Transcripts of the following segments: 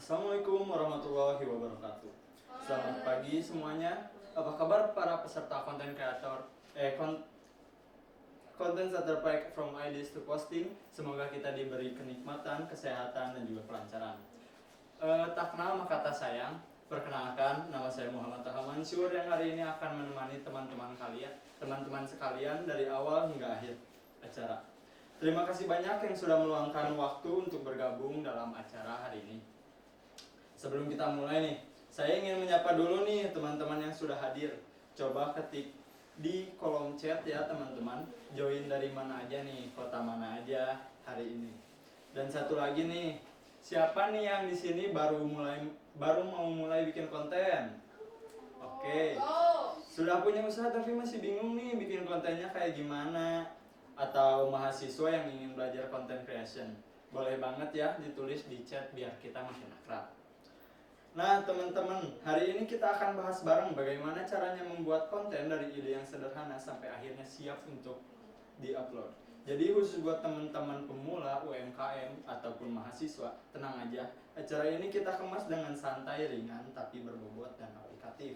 Assalamualaikum warahmatullahi wabarakatuh. Selamat pagi semuanya. Apa kabar para peserta konten kreator? Konten terbaik from ideas to posting. Semoga kita diberi kenikmatan, kesehatan, dan juga kelancaran. Tak kenal maka tak sayang. Perkenalkan, nama saya Muhammad Taha Mansur yang hari ini akan menemani teman-teman sekalian dari awal hingga akhir acara. Terima kasih banyak yang sudah meluangkan waktu untuk bergabung dalam acara hari ini. Sebelum kita mulai nih, saya ingin menyapa dulu nih teman-teman yang sudah hadir. Coba ketik di kolom chat ya teman-teman, join dari mana aja nih, kota mana aja hari ini. Dan satu lagi nih, siapa nih yang di sini baru mau mulai bikin konten? Oke. Sudah punya usaha tapi masih bingung nih bikin kontennya kayak gimana? Atau mahasiswa yang ingin belajar content creation? Boleh banget ya ditulis di chat biar kita makin akrab. Nah teman-teman, hari ini kita akan bahas bareng bagaimana caranya membuat konten dari ide yang sederhana sampai akhirnya siap untuk di-upload. Jadi khusus buat teman-teman pemula, UMKM, ataupun mahasiswa, tenang aja. Acara ini kita kemas dengan santai, ringan, tapi berbobot dan aplikatif.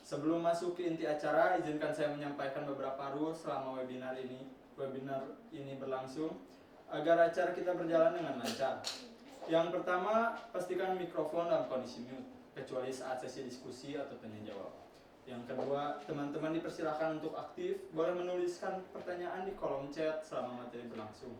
Sebelum masuk ke inti acara, izinkan saya menyampaikan beberapa rules selama webinar ini berlangsung, agar acara kita berjalan dengan lancar. Yang pertama, pastikan mikrofon dalam kondisi mute, kecuali saat sesi diskusi atau tanya jawab. Yang kedua, teman-teman dipersilakan untuk aktif, boleh menuliskan pertanyaan di kolom chat selama materi berlangsung.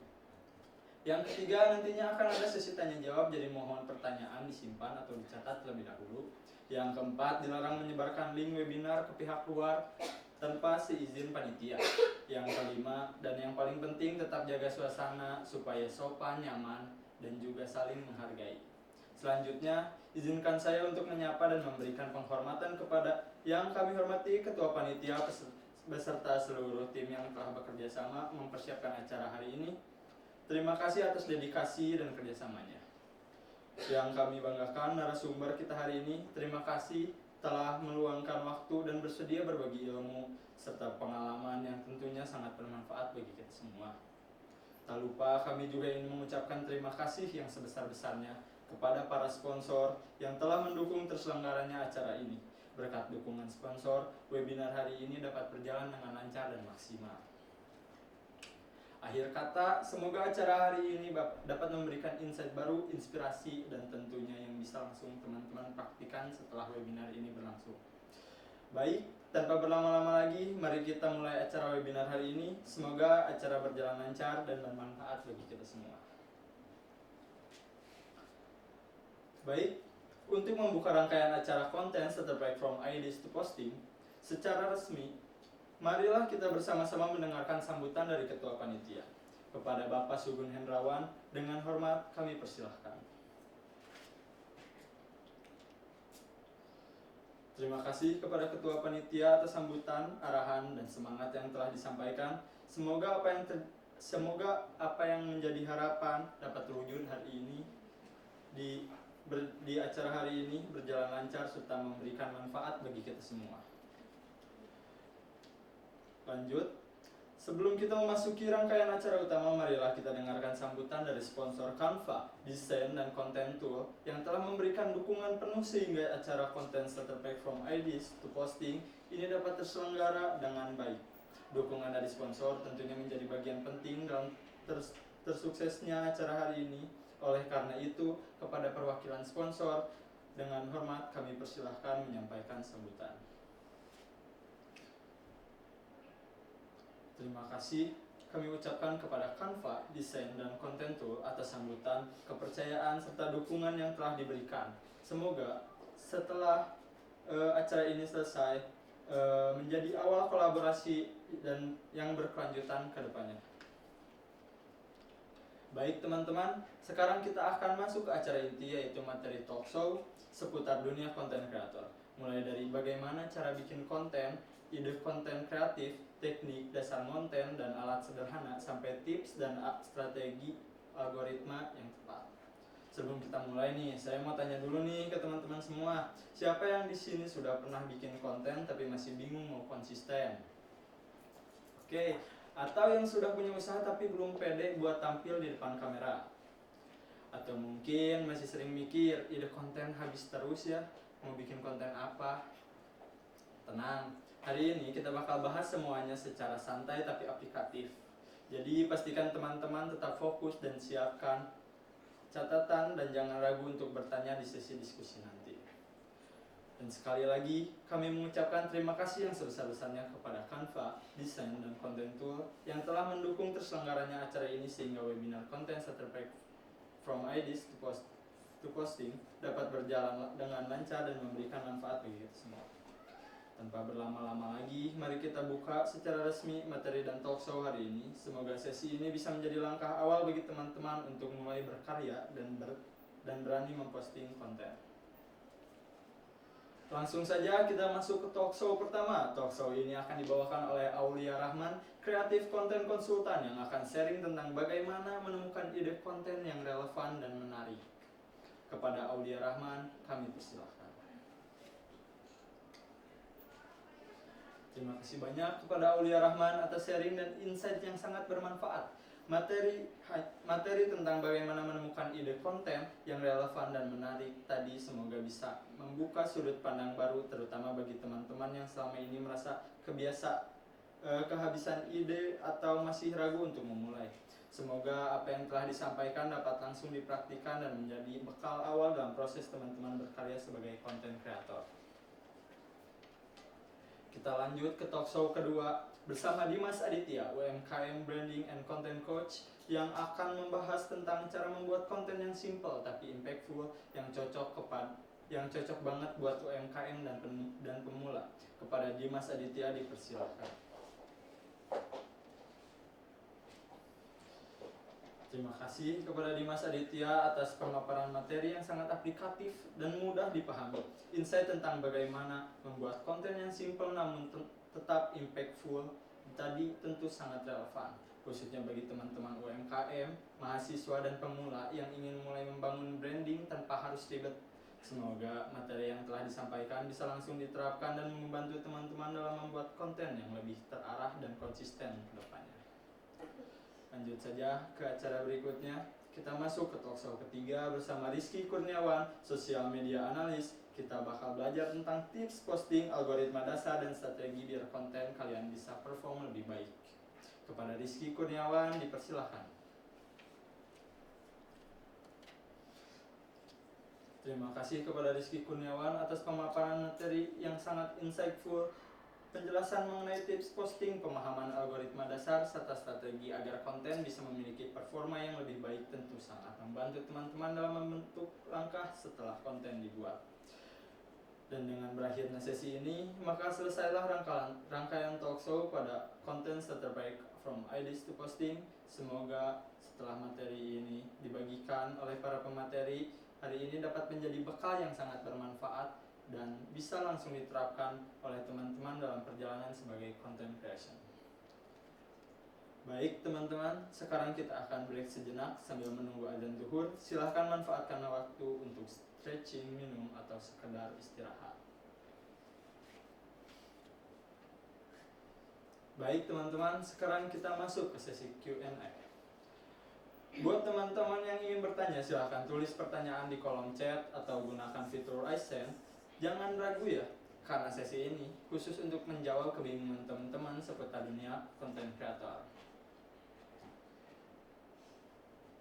Yang ketiga, nantinya akan ada sesi tanya jawab, jadi mohon pertanyaan disimpan atau dicatat terlebih dahulu. Yang keempat, dilarang menyebarkan link webinar ke pihak luar tanpa seizin panitia. Yang kelima, dan yang paling penting, tetap jaga suasana supaya sopan, nyaman, dan juga saling menghargai. Selanjutnya, izinkan saya untuk menyapa dan memberikan penghormatan kepada yang kami hormati Ketua Panitia beserta seluruh tim yang telah bekerja sama mempersiapkan acara hari ini. Terima kasih atas dedikasi dan kerjasamanya. Yang kami banggakan narasumber kita hari ini, terima kasih telah meluangkan waktu dan bersedia berbagi ilmu serta pengalaman yang tentunya sangat bermanfaat bagi kita semua. Tak lupa kami juga ingin mengucapkan terima kasih yang sebesar-besarnya kepada para sponsor yang telah mendukung terselenggaranya acara ini. Berkat dukungan sponsor, webinar hari ini dapat berjalan dengan lancar dan maksimal. Akhir kata, semoga acara hari ini dapat memberikan insight baru, inspirasi, dan tentunya yang bisa langsung teman-teman praktikan setelah webinar ini berlangsung. Baik, tanpa berlama-lama lagi, mari kita mulai acara webinar hari ini. Semoga acara berjalan lancar dan bermanfaat bagi kita semua. Baik, untuk membuka rangkaian acara konten terbaik from ideas to posting, secara resmi, marilah kita bersama-sama mendengarkan sambutan dari Ketua Panitia. Kepada Bapak Sugun Hendrawan, dengan hormat kami persilahkan. Terima kasih kepada Ketua Panitia atas sambutan, arahan, dan semangat yang telah disampaikan. Semoga apa yang menjadi harapan dapat terwujud hari ini di acara hari ini berjalan lancar serta memberikan manfaat bagi kita semua. Lanjut, sebelum kita memasuki rangkaian acara utama, marilah kita dengarkan sambutan dari sponsor Canva, desain dan content tool yang telah memberikan dukungan penuh sehingga acara konten terbaik from ideas to posting ini dapat terselenggara dengan baik. Dukungan dari sponsor tentunya menjadi bagian penting dalam tersuksesnya acara hari ini. Oleh karena itu, kepada perwakilan sponsor, dengan hormat kami persilahkan menyampaikan sambutan. Terima kasih kami ucapkan kepada Canva, desain dan content tool atas sambutan, kepercayaan serta dukungan yang telah diberikan. Semoga setelah acara ini selesai menjadi awal kolaborasi dan yang berkelanjutan ke depannya. Baik teman-teman, sekarang kita akan masuk ke acara inti, yaitu materi talk show seputar dunia konten kreator. Mulai dari bagaimana cara bikin konten, ide konten kreatif, teknik, dasar konten, dan alat sederhana, sampai tips dan strategi algoritma yang tepat. Sebelum kita mulai nih, saya mau tanya dulu nih ke teman-teman semua, siapa yang di sini sudah pernah bikin konten tapi masih bingung mau konsisten? Oke, atau yang sudah punya usaha tapi belum pede buat tampil di depan kamera? Atau mungkin masih sering mikir ide konten habis terus ya, mau bikin konten apa? Tenang, hari ini kita bakal bahas semuanya secara santai tapi aplikatif. Jadi pastikan teman-teman tetap fokus dan siapkan catatan dan jangan ragu untuk bertanya di sesi diskusi nanti. Dan sekali lagi, kami mengucapkan terima kasih yang sebesar-besarnya kepada Canva, Desain, dan Content Tool yang telah mendukung terselenggaranya acara ini sehingga webinar konten Starterpack from ideas to posting dapat berjalan dengan lancar dan memberikan manfaat bagi kita semua. Tanpa berlama-lama lagi, mari kita buka secara resmi materi dan talkshow hari ini. Semoga sesi ini bisa menjadi langkah awal bagi teman-teman untuk mulai berkarya dan berani memposting konten. Langsung saja kita masuk ke talkshow pertama. Talkshow ini akan dibawakan oleh Aulia Rahman, kreatif konten konsultan yang akan sharing tentang bagaimana menemukan ide konten yang relevan dan menarik. Kepada Aulia Rahman, kami persilahkan. Terima kasih banyak kepada Aulia Rahman atas sharing dan insight yang sangat bermanfaat. Materi tentang bagaimana menemukan ide konten yang relevan dan menarik tadi semoga bisa membuka sudut pandang baru terutama bagi teman-teman yang selama ini merasa kehabisan ide atau masih ragu untuk memulai. Semoga apa yang telah disampaikan dapat langsung dipraktikkan dan menjadi bekal awal dalam proses teman-teman berkarya sebagai content creator. Kita lanjut ke talkshow kedua bersama Dimas Aditya, UMKM Branding and Content Coach yang akan membahas tentang cara membuat konten yang simple tapi impactful yang cocok banget buat UMKM dan pemula. Kepada Dimas Aditya dipersilakan. Terima kasih kepada Dimas Aditya atas pemaparan materi yang sangat aplikatif dan mudah dipahami. Insight tentang bagaimana membuat konten yang simple namun tetap impactful tadi tentu sangat relevan, khususnya bagi teman-teman UMKM, mahasiswa dan pemula yang ingin mulai membangun branding tanpa harus ribet. Semoga materi yang telah disampaikan bisa langsung diterapkan dan membantu teman-teman dalam membuat konten yang lebih terarah dan konsisten ke depannya. Lanjut saja ke acara berikutnya. Kita masuk ke talkshow ketiga bersama Rizky Kurniawan, Social Media Analyst. Kita bakal belajar tentang tips posting, algoritma dasar, dan strategi biar konten kalian bisa perform lebih baik. Kepada Rizky Kurniawan dipersilahkan. Terima kasih kepada Rizky Kurniawan atas pemaparan materi yang sangat insightful. Penjelasan mengenai tips posting, pemahaman algoritma dasar, serta strategi agar konten bisa memiliki performa yang lebih baik tentu sangat membantu teman-teman dalam membentuk langkah setelah konten dibuat. Dan dengan berakhirnya sesi ini, maka selesailah rangkaian talkshow pada konten terbaik from ideas to posting. Semoga setelah materi ini dibagikan oleh para pemateri, hari ini dapat menjadi bekal yang sangat bermanfaat dan bisa langsung diterapkan oleh teman-teman dalam perjalanan sebagai content creation. Baik teman-teman, sekarang kita akan break sejenak sambil menunggu azan zuhur. Silahkan manfaatkan waktu untuk stretching, minum, atau sekedar istirahat. Baik teman-teman, sekarang kita masuk ke sesi Q&A. Buat teman-teman yang ingin bertanya, silahkan tulis pertanyaan di kolom chat atau gunakan fitur Raise Hand. Jangan ragu ya, karena sesi ini khusus untuk menjawab kebingungan teman-teman seputar dunia konten kreator.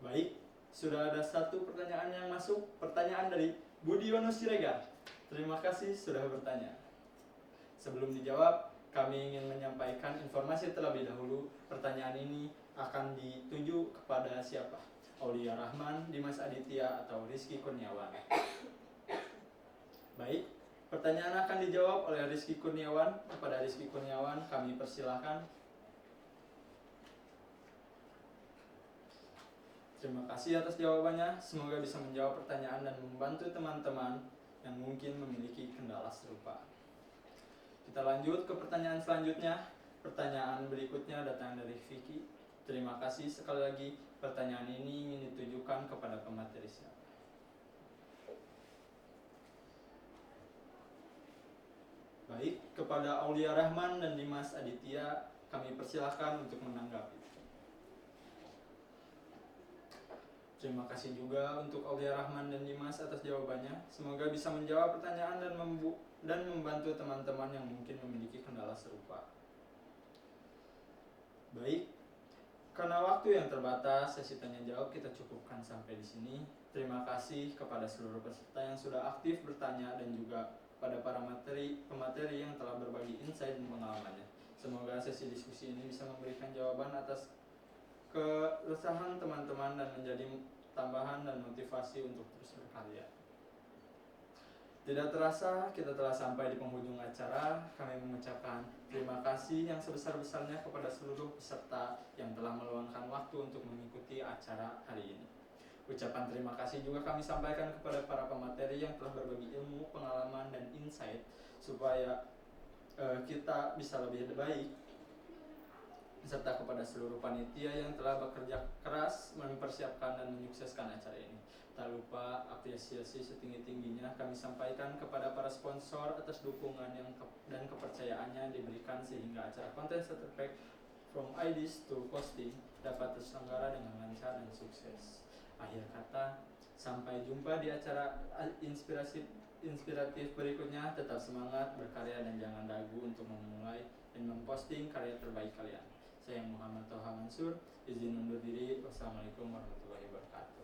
Baik, sudah ada satu pertanyaan yang masuk. Pertanyaan dari Budiono Siregar. Terima kasih sudah bertanya. Sebelum dijawab, kami ingin menyampaikan informasi terlebih dahulu. Pertanyaan ini akan dituju kepada siapa? Aulia Rahman, Dimas Aditya, atau Rizky Kurniawan? Baik, pertanyaan akan dijawab oleh Rizky Kurniawan. Kepada Rizky Kurniawan, kami persilahkan. Terima kasih atas jawabannya. Semoga bisa menjawab pertanyaan dan membantu teman-teman yang mungkin memiliki kendala serupa. Kita lanjut ke pertanyaan selanjutnya. Pertanyaan berikutnya datang dari Vicky. Terima kasih sekali lagi. Pertanyaan ini ingin ditujukan kepada pemateri siapa? Baik, kepada Aulia Rahman dan Dimas Aditya, kami persilahkan untuk menanggapi. Terima kasih juga untuk Aulia Rahman dan Dimas atas jawabannya. Semoga bisa menjawab pertanyaan dan membantu teman-teman yang mungkin memiliki kendala serupa. Baik, karena waktu yang terbatas, sesi tanya jawab kita cukupkan sampai di sini. Terima kasih kepada seluruh peserta yang sudah aktif bertanya dan juga pada para pemateri yang telah berbagi insight dan pengalamannya. Semoga sesi diskusi ini bisa memberikan jawaban atas keresahan teman-teman dan menjadi tambahan dan motivasi untuk terus berkarya. Tidak terasa kita telah sampai di penghujung acara. Kami mengucapkan terima kasih yang sebesar-besarnya kepada seluruh peserta yang telah meluangkan waktu untuk mengikuti acara hari ini. Ucapan terima kasih juga kami sampaikan kepada para pemateri yang telah berbagi ilmu, pengalaman, dan insight supaya kita bisa lebih baik, serta kepada seluruh panitia yang telah bekerja keras mempersiapkan dan menyukseskan acara ini. Tak lupa apresiasi setinggi-tingginya kami sampaikan kepada para sponsor atas dukungan dan kepercayaannya diberikan sehingga acara konten starter pack from ideas to posting dapat terselenggara dengan lancar dan sukses. Akhir kata, sampai jumpa di acara inspiratif berikutnya. Tetap semangat berkarya dan jangan ragu untuk memulai dan memposting karya terbaik kalian. Saya Muhammad Toha Mansur, izin undur diri. Wassalamualaikum warahmatullahi wabarakatuh.